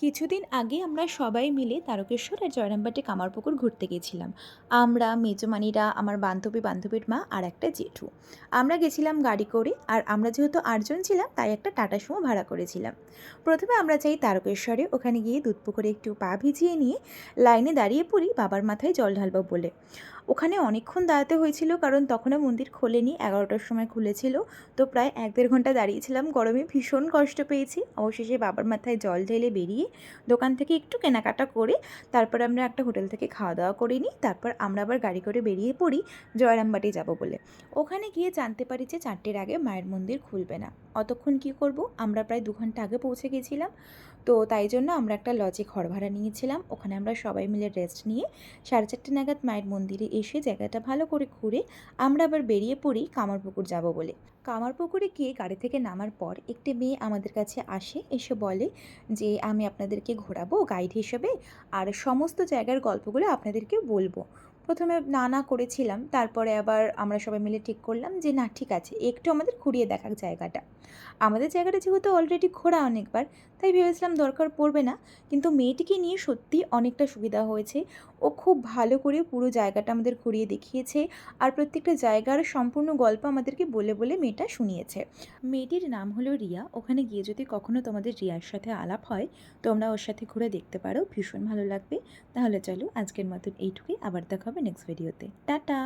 কিছুদিন আগে আমরা সবাই মিলে তারকেশ্বর আর জয়রামবাটি কামারপুকুর ঘুরতে গেছিলাম। আমরা, মেজমানিরা, আমার বান্ধবীর মা আর একটা জেঠু। আমরা গেছিলাম গাড়ি করে, আর আমরা যেহেতু ৮ জন ছিলাম তাই একটা টাটা সুমো ভাড়া করেছিলাম। প্রথমে আমরা যাই তারকেশ্বরে, ওখানে গিয়ে দুধ পুকুরে একটু পা ভিজিয়ে নিয়ে লাইনে দাঁড়িয়ে পড়ি বাবার মাথায় জল ঢালবো বলে। ওখানে অনেকক্ষণ দাঁড়াতে হয়েছিল, কারণ তখনও মন্দির খোলেনি, 11টার সময় খুলেছিল। তো প্রায় 1-1.5 ঘন্টা দাঁড়িয়েছিলাম, গরমে ভীষণ কষ্ট পেয়েছি। অবশেষে বাবার মাথায় জল ঢেলে বেরিয়ে দোকান থেকে একটু কেনাকাটা করে তারপর আমরা একটা হোটেল থেকে খাওয়া দাওয়া করে নিই। তারপর আমরা আবার গাড়ি করে বেরিয়ে পড়ি জয়রামবাটি যাব বলে। ওখানে গিয়ে জানতে পারি যে 4টের আগে মায়ের মন্দির খুলবে না। অতক্ষণ কি করব, আমরা প্রায় 2 ঘন্টা আগে পৌঁছে গেছিলাম। তো তাই জন্য আমরা একটা লজে ঘর ভাড়া নিয়েছিলাম। ওখানে আমরা সবাই মিলে রেস্ট নিয়ে 4:30 নাগাদ মায়ের মন্দিরে এসে জায়গাটা ভালো করে ঘুরে আমরা আবার বেরিয়ে পড়ি কামারপুকুর যাব বলে। কামারপুকুরে গিয়ে গাড়ি থেকে নামার পর একটি মেয়ে আমাদের কাছে আসে, এসে বলে যে আমি আপনাদেরকে ঘোরাবো গাইড হিসেবে, আর সমস্ত জায়গার গল্পগুলো আপনাদেরকে বলবো। প্রথমে না না করেছিলাম, তারপরে আবার আমরা সবাই মিলে ঠিক করলাম যে না, ঠিক আছে, একটু আমাদের ঘুরিয়ে দেখাক জায়গাটা। আমাদের জায়গাটা যেহেতু অলরেডি ঘোরা অনেকবার, তাই ভেবেছিলাম দরকার পড়বে না। কিন্তু মেয়েটিকে নিয়ে সত্যি অনেকটা সুবিধা হয়েছে। ও খুব ভালো করে পুরো জায়গাটা আমাদের ঘুরিয়ে দেখিয়েছে, আর প্রত্যেকটা জায়গার সম্পূর্ণ গল্প আমাদেরকে বলে বলে মেয়েটা শুনিয়েছে। মেয়েটির নাম হলো রিয়া। ওখানে গিয়ে যদি কখনো তোমাদের রিয়ার সাথে আলাপ হয়, তোমরা ওর সাথে ঘুরে দেখতে পারো, ভীষণ ভালো লাগবে। তাহলে চলো, আজকের মতন এইটুকুই, আবার দেখা হবে নেক্সট ভিডিওতে। টাটা।